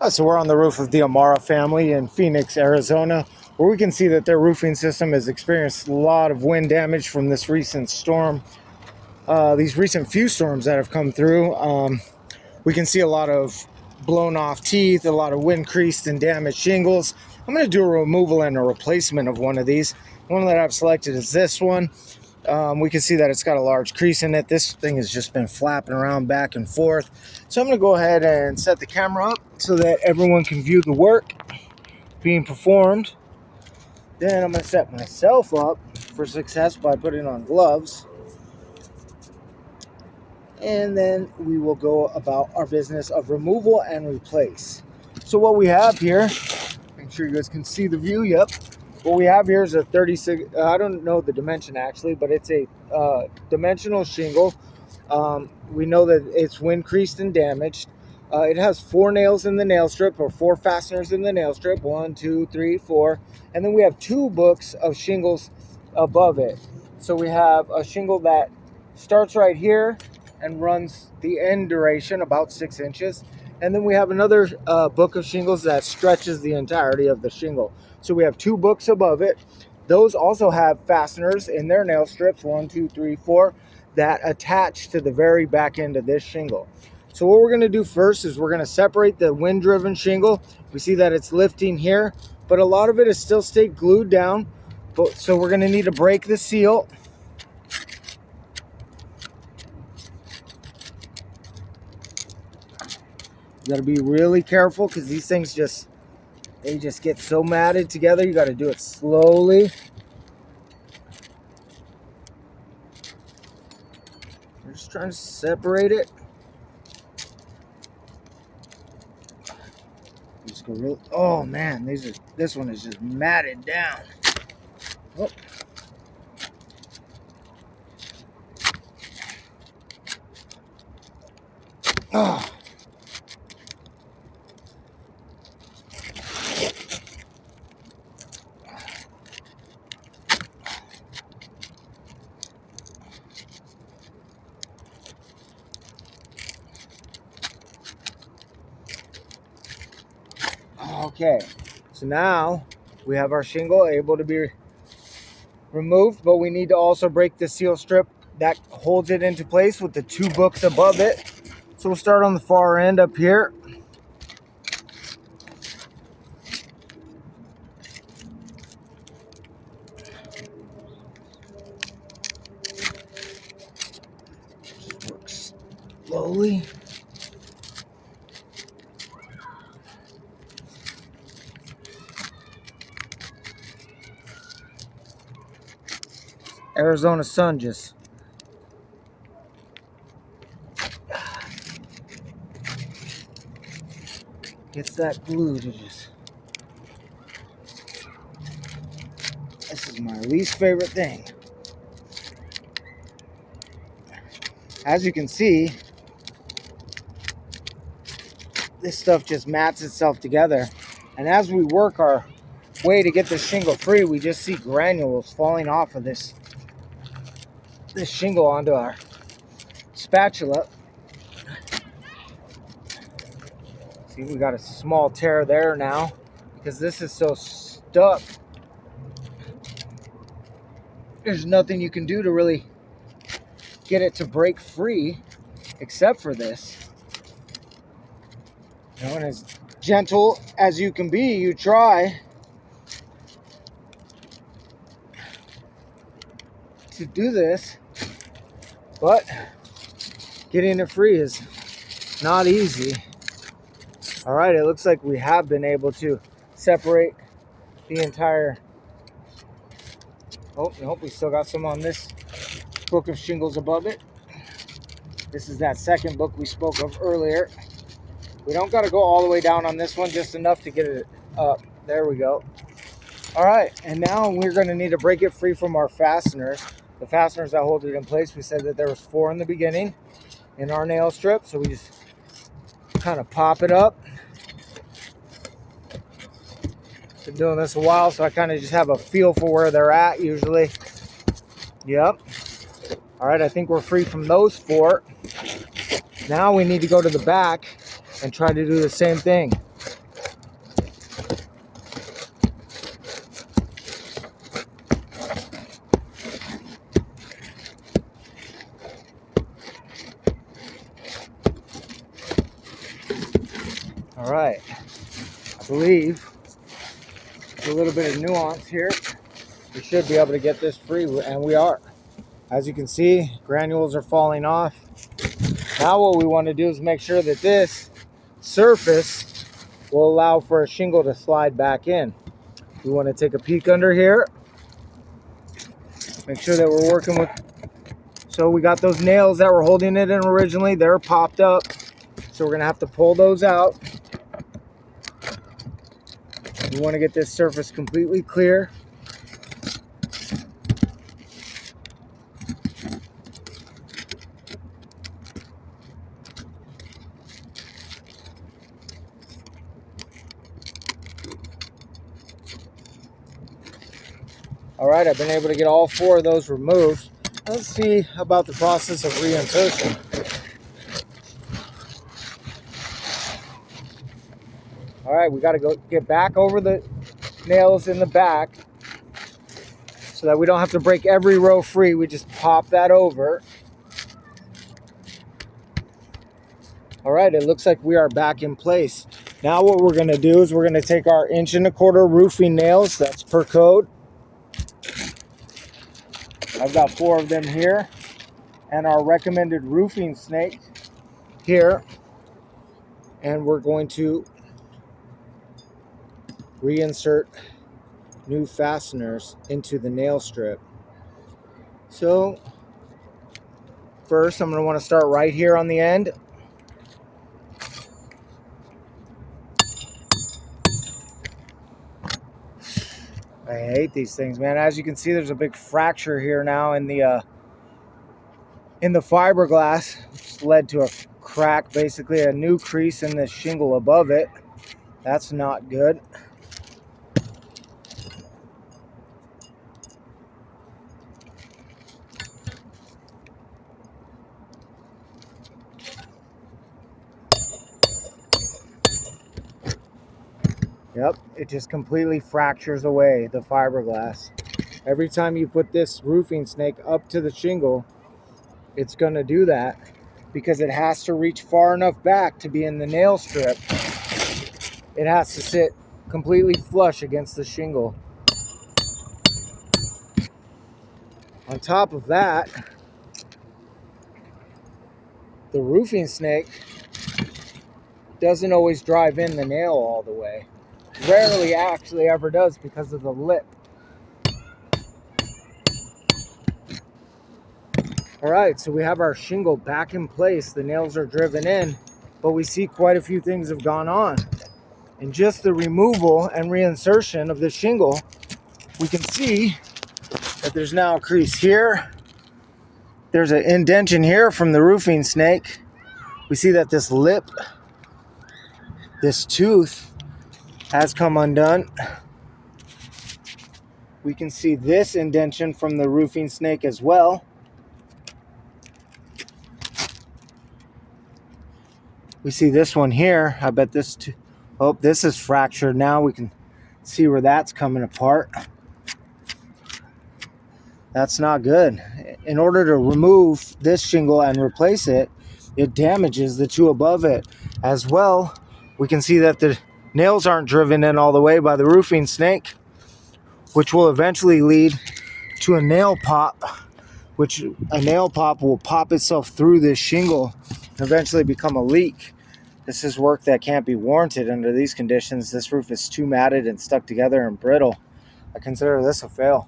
So we're on the roof of the Amara family in Phoenix, Arizona, where we can see that their roofing system has experienced a lot of wind damage from this recent storm. These recent few storms that have come through, we can see a lot of blown off teeth, a lot of wind creased and damaged shingles. I'm going to do a removal and a replacement of one of these. One that I've selected is this one. We can see that it's got a large crease in it. This thing has just been flapping around back and forth. So I'm going to go ahead and set the camera up so that everyone can view the work being performed. Then I'm going to set myself up for success by putting on gloves. And then we will go about our business of removal and replace. So what we have here, make sure you guys can see the view. Yep. What we have here is a 36, I don't know the dimension actually, but it's a dimensional shingle. We know that it's wind creased and damaged. It has 4 nails in the nail strip, or 4 fasteners in the nail strip. 1, 2, 3, 4. And then we have 2 books of shingles above it. So we have a shingle that starts right here and runs the end duration about 6 inches. And then we have another book of shingles that stretches the entirety of the shingle. So we have 2 books above it. Those also have fasteners in their nail strips, 1, 2, 3, 4, that attach to the very back end of this shingle. So what we're going to do first is we're going to separate the wind-driven shingle. We see that it's lifting here, but a lot of it is still stayed glued down. So we're going to need to break the seal. You got to be really careful because these things they just get so matted together. You got to do it slowly. We're just trying to separate it. Just go real. Oh man, this one is just matted down. Oh. Oh. Okay, so now we have our shingle able to be removed, but we need to also break the seal strip that holds it into place with the 2 books above it. So we'll start on the far end up here. Just work slowly. Arizona sun just gets that glue to just. This is my least favorite thing. As you can see, this stuff just mats itself together. And as we work our way to get this shingle free, we just see granules falling off of this shingle onto our spatula. See, we got a small tear there now because this is so stuck. There's nothing you can do to really get it to break free except for this. You know, and as gentle as you can be, you try to do this, but getting it free is not easy. All right, it looks like we have been able to separate the entire. Oh, nope, we still got some on this book of shingles above it. This is that second book we spoke of earlier. We don't got to go all the way down on this one, just enough to get it up. There we go. All right, and now we're going to need to break it free from our fasteners. The fasteners that hold it in place, we said that there was 4 in the beginning in our nail strip, so we just kind of pop it up. Been doing this a while, so I kind of just have a feel for where they're at usually. Yep. All right, I think we're free from those 4. Now we need to go to the back and try to do the same thing. All right, I believe with a little bit of nuance here, we should be able to get this free, and we are. As you can see, granules are falling off. Now what we want to do is make sure that this surface will allow for a shingle to slide back in. We want to take a peek under here, make sure that we're working with, so we got those nails that were holding it in originally, they're popped up. So we're gonna have to pull those out. We want to get this surface completely clear. All right, I've been able to get all 4 of those removed. Let's see about the process of reinsertion. All right, we got to go get back over the nails in the back so that we don't have to break every row free. We just pop that over. All right, it looks like we are back in place. Now what we're going to do is we're going to take our 1¼ inch roofing nails, that's per code. I've got 4 of them here, and our recommended roofing snake here, and we're going to reinsert new fasteners into the nail strip. So first I'm going to want to start right here on the end. I hate these things, man. As you can see, there's a big fracture here now in the fiberglass, which led to a crack, basically a new crease in the shingle above it. That's not good. Yep, it just completely fractures away the fiberglass. Every time you put this roofing snake up to the shingle, it's going to do that because it has to reach far enough back to be in the nail strip. It has to sit completely flush against the shingle. On top of that, the roofing snake doesn't always drive in the nail all the way. Rarely actually ever does because of the lip. All right, so we have our shingle back in place. The nails are driven in, but we see quite a few things have gone on. In just the removal and reinsertion of the shingle, we can see that there's now a crease here. There's an indentation here from the roofing snake. We see that this lip, this tooth, has come undone. We can see this indentation from the roofing snake as well. We see this one here. I bet this, oh, this is fractured now. We can see where that's coming apart. That's not good. In order to remove this shingle and replace it, it damages the 2 above it. As well, we can see that the nails aren't driven in all the way by the roofing snake, which will eventually lead to a nail pop, which a nail pop will pop itself through this shingle and eventually become a leak. This is work that can't be warranted under these conditions. This roof is too matted and stuck together and brittle. I consider this a fail.